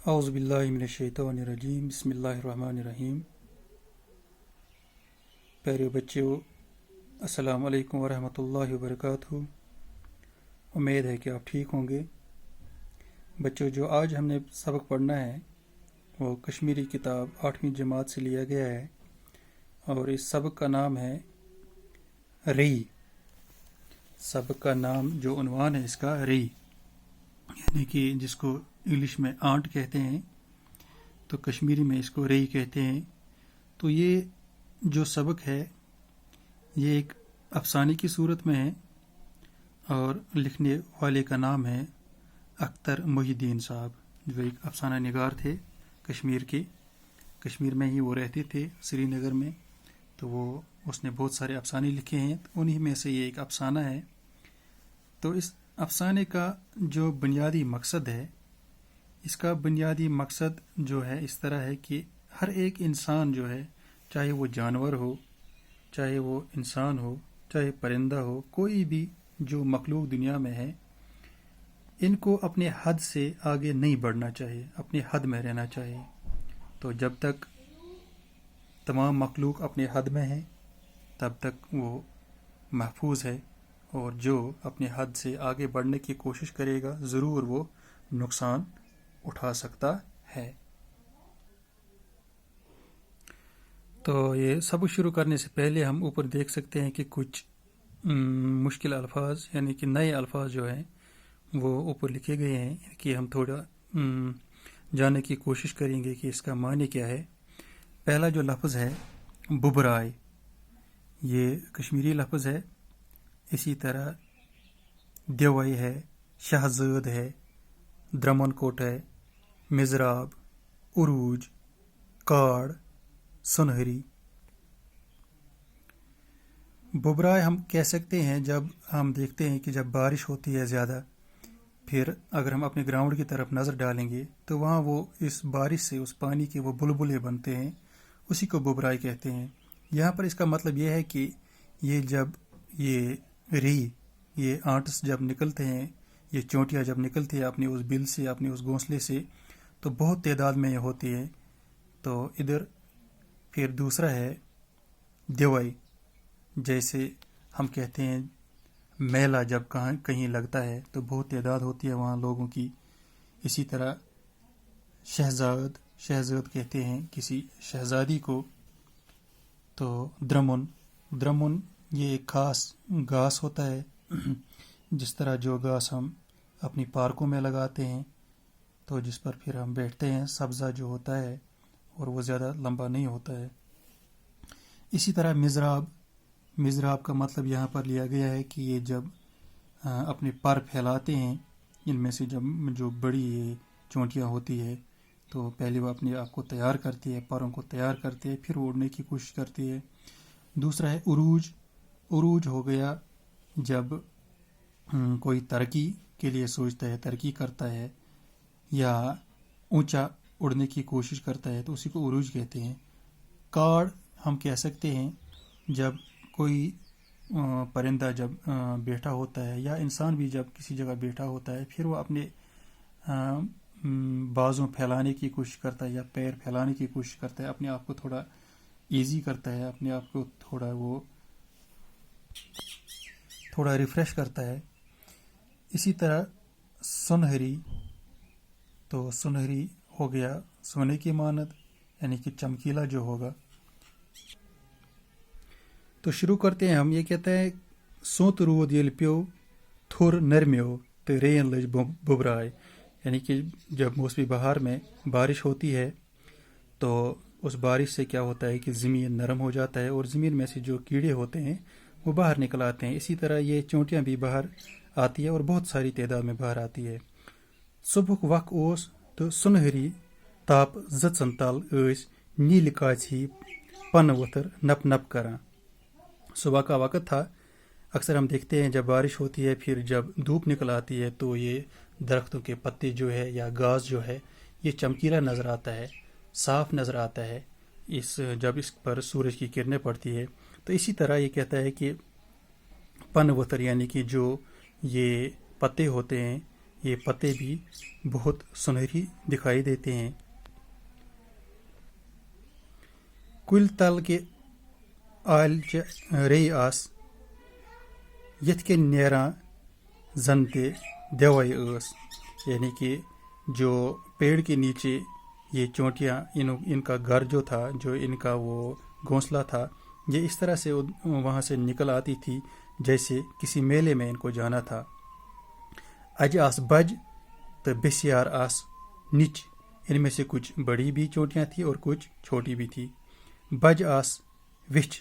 اعوذ باللہ من الشیطان الرجیم بسم اللہ الرحمن الرحیم۔ پیارے بچوں، السلام علیکم ورحمۃ اللہ وبرکاتہ۔ امید ہے کہ آپ ٹھیک ہوں گے۔ بچوں، جو آج ہم نے سبق پڑھنا ہے وہ کشمیری کتاب 8ویں جماعت سے لیا گیا ہے، اور اس سبق کا نام ہے ری۔ سبق کا نام جو عنوان ہے اس کا ری، یعنی کہ جس کو انگلش میں آنٹ کہتے ہیں تو کشمیری میں اس کو ری کہتے ہیں۔ تو یہ جو سبق ہے یہ ایک افسانے کی صورت میں ہے، اور لکھنے والے کا نام ہے اختر محی الدین صاحب، جو ایک افسانہ نگار تھے کشمیر کے۔ کشمیر میں ہی وہ رہتے تھے، سری نگر میں، تو اس نے بہت سارے افسانے لکھے ہیں، انہی میں سے یہ ایک افسانہ ہے۔ تو اس افسانے کا جو بنیادی مقصد ہے، اس کا بنیادی مقصد جو ہے اس طرح ہے کہ ہر ایک انسان جو ہے، چاہے وہ جانور ہو، چاہے وہ انسان ہو، چاہے پرندہ ہو، کوئی بھی جو مخلوق دنیا میں ہے، ان کو اپنے حد سے آگے نہیں بڑھنا چاہیے، اپنے حد میں رہنا چاہیے۔ تو جب تک تمام مخلوق اپنے حد میں ہے تب تک وہ محفوظ ہے، اور جو اپنے حد سے آگے بڑھنے کی کوشش کرے گا ضرور وہ نقصان اٹھا سکتا ہے۔ تو یہ سبق شروع کرنے سے پہلے ہم اوپر دیکھ سکتے ہیں کہ کچھ مشکل الفاظ یعنی کہ نئے الفاظ جو ہیں وہ اوپر لکھے گئے ہیں، کہ ہم تھوڑا جاننے کی کوشش کریں گے کہ اس کا معنی کیا ہے۔ پہلا جو لفظ ہے ببرائے، یہ کشمیری لفظ ہے۔ اسی طرح دیوائی ہے، شہزاد ہے، درمن کوٹ ہے، مزراب، عروج، کاڑ، سنہری۔ ببرائے ہم کہہ سکتے ہیں جب ہم دیکھتے ہیں کہ جب بارش ہوتی ہے زیادہ، پھر اگر ہم اپنے گراؤنڈ کی طرف نظر ڈالیں گے تو وہاں وہ اس بارش سے اس پانی کے وہ بلبلے بنتے ہیں، اسی کو ببرائے کہتے ہیں۔ یہاں پر اس کا مطلب یہ ہے کہ یہ جب یہ ری، یہ آنٹس جب نکلتے ہیں، یہ چونٹیاں جب نکلتی ہیں اپنے اس بل سے، اپنے اس گھونسلے سے، تو بہت تعداد میں یہ ہوتی ہے۔ تو ادھر پھر دوسرا ہے دیوائی، جیسے ہم کہتے ہیں میلہ جب کہیں لگتا ہے تو بہت تعداد ہوتی ہے وہاں لوگوں کی۔ اسی طرح شہزاد کہتے ہیں کسی شہزادی کو۔ تو درمن یہ ایک خاص گھاس ہوتا ہے، جس طرح جو گھاس ہم اپنی پارکوں میں لگاتے ہیں، تو جس پر پھر ہم بیٹھتے ہیں، سبزہ جو ہوتا ہے اور وہ زیادہ لمبا نہیں ہوتا ہے۔ اسی طرح مزراب کا مطلب یہاں پر لیا گیا ہے کہ یہ جب اپنے پر پھیلاتے ہیں، ان میں سے جب جو بڑی یہ چونٹیاں ہوتی ہے تو پہلے وہ اپنے آپ کو تیار کرتی ہے، پروں کو تیار کرتی ہے، پھر اڑنے کی کوشش کرتی ہے۔ دوسرا ہے عروج ہو گیا جب کوئی ترقی کے لیے سوچتا ہے، ترقی کرتا ہے یا اونچا اڑنے کی کوشش کرتا ہے تو اسی کو عروج کہتے ہیں۔ کاڑ ہم کہہ سکتے ہیں جب کوئی پرندہ جب بیٹھا ہوتا ہے، یا انسان بھی جب کسی جگہ بیٹھا ہوتا ہے، پھر وہ اپنے بازوں پھیلانے کی کوشش کرتا ہے یا پیر پھیلانے کی کوشش کرتا ہے، اپنے آپ کو تھوڑا ایزی کرتا ہے، اپنے آپ کو تھوڑا ریفریش کرتا ہے۔ اسی طرح سنہری، تو سنہری ہو گیا سونے کی مانند، یعنی کہ چمکیلا جو ہوگا۔ تو شروع کرتے ہیں ہم۔ یہ کہتا ہے سونت رود یل پیو تھر نرمیو تو رین لج ببرائے، یعنی کہ جب موسمی بہار میں بارش ہوتی ہے تو اس بارش سے کیا ہوتا ہے کہ زمین نرم ہو جاتا ہے، اور زمین میں سے جو کیڑے ہوتے ہیں وہ باہر نکل آتے ہیں۔ اسی طرح یہ چونٹیاں بھی باہر آتی ہے، اور بہت ساری تعداد میں باہر آتی ہے۔ صبح وق اوس تو سنہری تاپ زچن تل ایس نیل کاچ ہی پن وتر نپ نپ کران۔ صبح کا وقت تھا، اکثر ہم دیکھتے ہیں جب بارش ہوتی ہے پھر جب دھوپ نکل آتی ہے تو یہ درختوں کے پتے جو ہے یا گھاس جو ہے یہ چمکیلا نظر آتا ہے، صاف نظر آتا ہے جب اس پر سورج کی کرنیں پڑتی ہے۔ تو اسی طرح یہ کہتا ہے کہ پن وتر، یعنی کہ جو یہ پتے ہوتے ہیں یہ پتے بھی بہت سنہری دکھائی دیتے ہیں۔ کل تل کے عالچہ ری آس یت کے نیران زن تے دیوئی اس، یعنی کہ جو پیڑ کے نیچے یہ چونٹیاں ان کا گھر جو تھا، جو ان کا وہ گھونسلہ تھا، یہ اس طرح سے وہاں سے نکل آتی تھی جیسے کسی میلے میں ان کو جانا تھا۔ اج آس بج تو بسیار آس نچ، ان میں سے کچھ بڑی بھی چونٹیاں تھیں اور کچھ چھوٹی بھی تھی۔ بج آس وچ،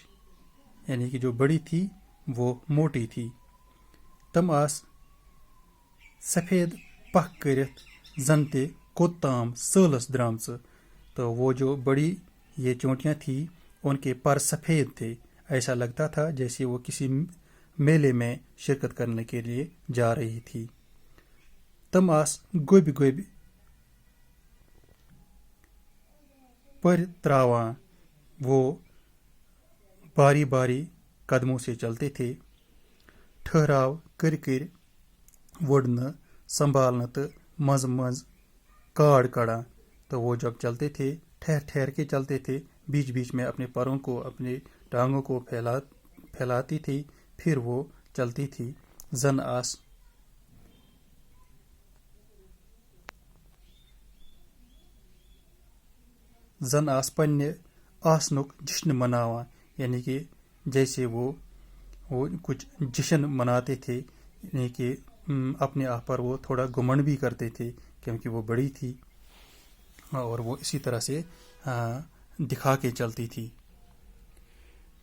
یعنی کہ جو بڑی تھی وہ موٹی تھی۔ تم آس سفید پک کرت زن تے کوت تام سالس درامچ، تو وہ جو بڑی یہ چونٹیاں تھیں ان کے پر سفید تھے، ایسا لگتا تھا جیسے وہ کسی میلے میں شرکت کرنے کے لیے جا رہی تھی۔ تم آس گوبی گوبی پر تراوان، وہ باری باری قدموں سے چلتے تھے۔ ٹھہراؤ کر وڑنا سنبھالنا تو مز مز کاڑ کڑا، تو وہ جب چلتے تھے ٹھہر ٹھہر کے چلتے تھے، بیچ بیچ میں اپنے پروں کو، اپنے ٹانگوں کو پھیلاتی تھی، پھر وہ چلتی تھی۔ زن آس پنہ آسنک جشن مناوان، یعنی کہ جیسے وہ کچھ جشن مناتے تھے، یعنی کہ اپنے آپ پر وہ تھوڑا گھمنڈ بھی کرتے تھے کیونکہ وہ بڑی تھی اور وہ اسی طرح سے دکھا کے چلتی تھی۔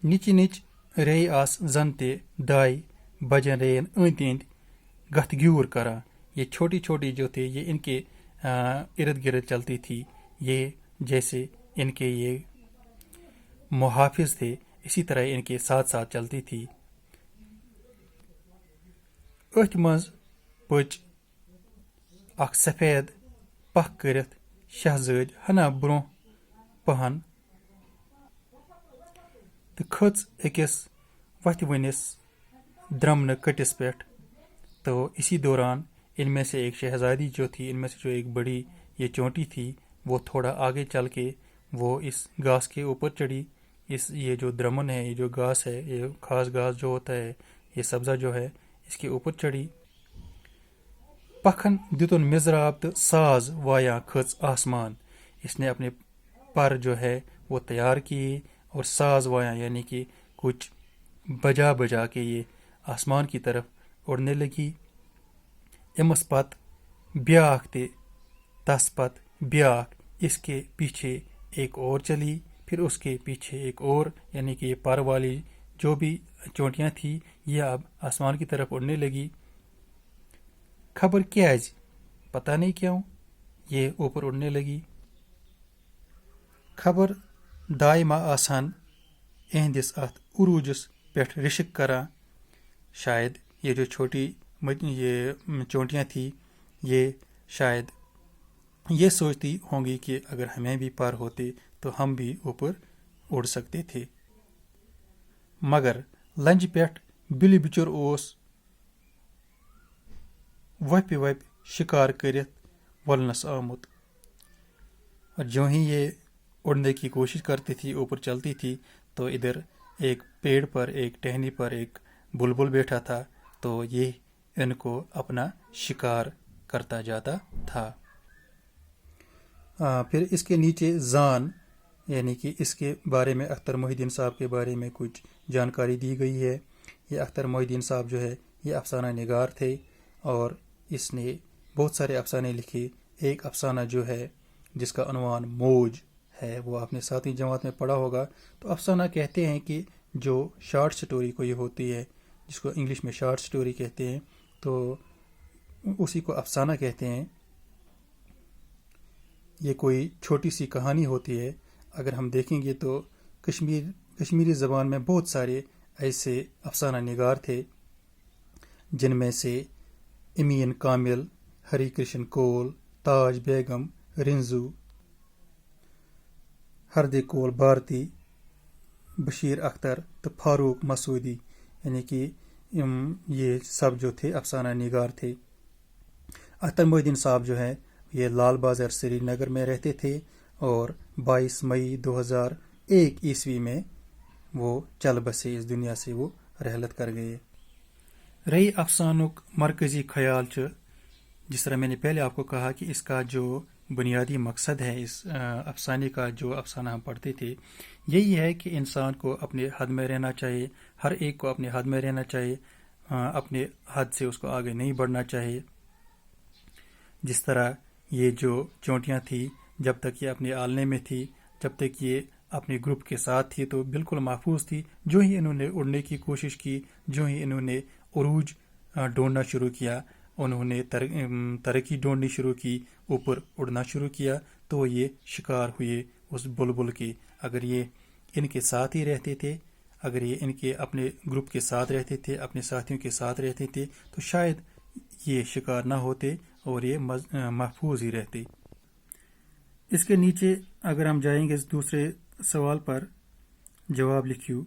نچ نچ ری آس زن تے دائی بجن رین اند اند گتھ گیور کران، یہ چھوٹی چھوٹی جو تھے یہ ان کے ارد گرد چلتی تھی، یہ جیسے ان کے یہ محافظ تھے اسی طرح ان کے ساتھ ساتھ چلتی تھی۔ اتھ مز پچ اخ سفید پک کرت شہزاد ہنا برو پہن تو کھژ اکس وتھ ونس درمن کٹس پہ، تو اسی دوران ان میں سے ایک شہزادی جو تھی، ان میں سے جو ایک بڑی یہ چونٹی تھی، وہ تھوڑا آگے چل کے وہ اس گھاس کے اوپر چڑھی، یہ جو درمن ہے، یہ جو گھاس ہے، یہ خاص گھاس جو ہوتا ہے، یہ سبزہ جو ہے، اس کے اوپر چڑھی۔ پکھن دتن مزراب تو ساز وایا کھژ آسمان، اس نے اپنے پر جو ہے وہ تیار کیے اور ساز وایا، یعنی کہ کچھ بجا بجا کے یہ آسمان کی طرف اڑنے لگی۔ امس پت بیاکھ تے تس پت بیاکھ، اس کے پیچھے ایک اور چلی، پھر اس کے پیچھے ایک اور، یعنی کہ یہ پر والی جو بھی چونٹیاں تھیں یہ اب آسمان کی طرف اڑنے لگی۔ خبر کیاز، پتہ نہیں کیوں یہ اوپر اڑنے لگی۔ خبر دائیں ما آسان اہندس ات عروجس پہ رشک کران، شاید یہ جو چھوٹی یہ چونٹیاں تھیں یہ شاید یہ سوچتی ہوں گی کہ اگر ہمیں بھی پر ہوتے تو ہم بھی اوپر اڑ سکتے تھے، مگر لنج پہ بلی بچور اس وپ وپ شکار کرت ولنس آمت، اور جو ہی یہ اڑنے کی کوشش کرتی تھی، اوپر چلتی تھی، تو ادھر ایک پیڑ پر، ایک ٹہنی پر ایک بلبل بیٹھا تھا، تو یہ ان کو اپنا شکار کرتا جاتا تھا۔ پھر اس کے نیچے زان، یعنی کہ اس کے بارے میں اختر محی الدین صاحب کے بارے میں کچھ جانکاری دی گئی ہے۔ یہ اختر محی الدین صاحب جو ہے یہ افسانہ نگار تھے اور اس نے بہت سارے افسانے لکھے۔ ایک افسانہ جو ہے جس کا عنوان موج ہے وہ آپ نے 7ویں جماعت میں پڑھا ہوگا۔ تو افسانہ کہتے ہیں کہ جو شارٹ سٹوری کوئی ہوتی ہے، جس کو انگلش میں شارٹ سٹوری کہتے ہیں، تو اسی کو افسانہ کہتے ہیں۔ یہ کوئی چھوٹی سی کہانی ہوتی ہے۔ اگر ہم دیکھیں گے تو کشمیری زبان میں بہت سارے ایسے افسانہ نگار تھے، جن میں سے امین کامل، ہری کرشن کول، تاج بیگم، رنزو، ہردے کول بھارتی، بشیر اختر تو فاروق مسعودی، یعنی کہ یہ سب جو تھے افسانہ نگار تھے۔ اختر محی الدین صاحب جو ہیں یہ لال بازار سری نگر میں رہتے تھے اور 22 مئی 2001 عیسوی میں وہ چل بسے، اس دنیا سے وہ رحلت کر گئے۔ رہی افسانک مرکزی خیال جس طرح میں نے پہلے آپ کو کہا کہ اس کا جو بنیادی مقصد ہے اس افسانے کا، جو افسانہ ہم پڑھتے تھے، یہی ہے کہ انسان کو اپنے حد میں رہنا چاہیے، ہر ایک کو اپنے حد میں رہنا چاہیے، اپنے حد سے اس کو آگے نہیں بڑھنا چاہیے۔ جس طرح یہ جو چونٹیاں تھیں جب تک یہ اپنے آلنے میں تھی، جب تک یہ اپنے گروپ کے ساتھ تھی تو بالکل محفوظ تھی، جو ہی انہوں نے اڑنے کی کوشش کی، جو ہی انہوں نے عروج ڈھونڈنا شروع کیا، انہوں نے ترقی ڈھونڈنی شروع کی، اوپر اڑنا شروع کیا، تو یہ شکار ہوئے اس بلبل کے۔ اگر یہ ان کے ساتھ ہی رہتے تھے، اگر یہ ان کے اپنے گروپ کے ساتھ رہتے تھے، اپنے ساتھیوں کے ساتھ رہتے تھے، تو شاید یہ شکار نہ ہوتے اور یہ محفوظ ہی رہتے۔ اس کے نیچے اگر ہم جائیں گے اس دوسرے سوال پر، جواب لکھیو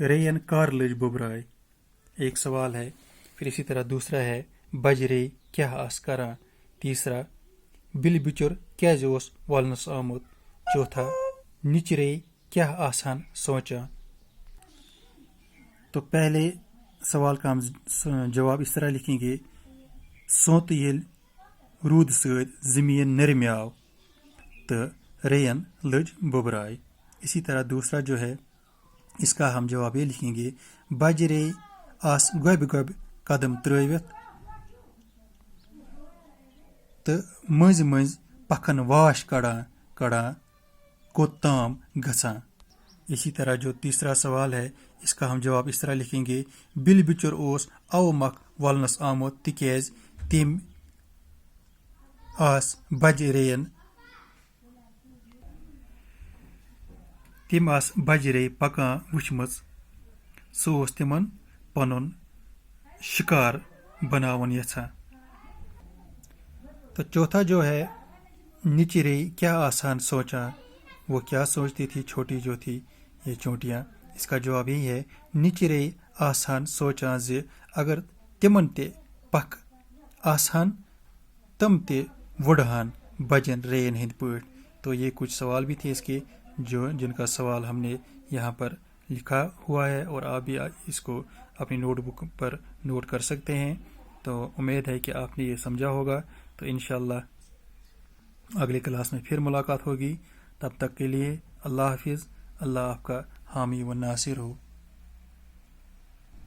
ریین کار لج ببرائے، ایک سوال ہے۔ پھر اسی طرح دوسرا ہے بجرے کیا آس کران، تیسرا بل بچر کیازِ اوس والنس آمت، چوتھا نچرے کیا آسان سوچان۔ تو پہلے سوال کا ہم جواب اس طرح لکھیں گے، سونت یل رود سۭتۍ زمین نرمیاو تو ریین لج ببرائے۔ اسی طرح دوسرا جو ہے اس کا ہم جواب یہ لکھیں گے، بجرے آس گوبہِ گوبہِ قدم ترٲوِتھ تو مٔنٛزۍ مٔنٛزۍ پکھن واش کڑان کڑان کوٚت تام گژھان۔ اسی طرح جو تیسرا سوال ہے اس کا ہم جواب اس طرح لکھیں گے، بل بچر اوس او مکھ ولنس آمُت تِکیازِ تٔمۍ آس بجرے پکان وٕچھمٕژ، سُہ اوس تِمن پنُن شکار بناوُن یژھان۔ تو چوتھا جو ہے نچرے کیا آسان سوچان، وہ کیا سوچتی تھی چھوٹی جو تھی یہ چونٹیاں، اس کا جواب یہی ہے، نچرے آسان سوچان زِ اگر تمن تہِ پکھ آسان تم تہِ وُڑہان بجن رین ہند پٲٹھۍ۔ تو یہ کچھ سوال بھی تھے اس کے جن کا سوال ہم نے یہاں پر لکھا ہوا ہے، اور آپ بھی اس کو اپنی نوٹ بک پر نوٹ کر سکتے ہیں۔ تو امید ہے کہ آپ نے یہ سمجھا ہوگا۔ تو انشاءاللہ اگلے کلاس میں پھر ملاقات ہوگی، تب تک کے لیے اللہ حافظ، اللہ آپ کا حامی و ناصر ہو۔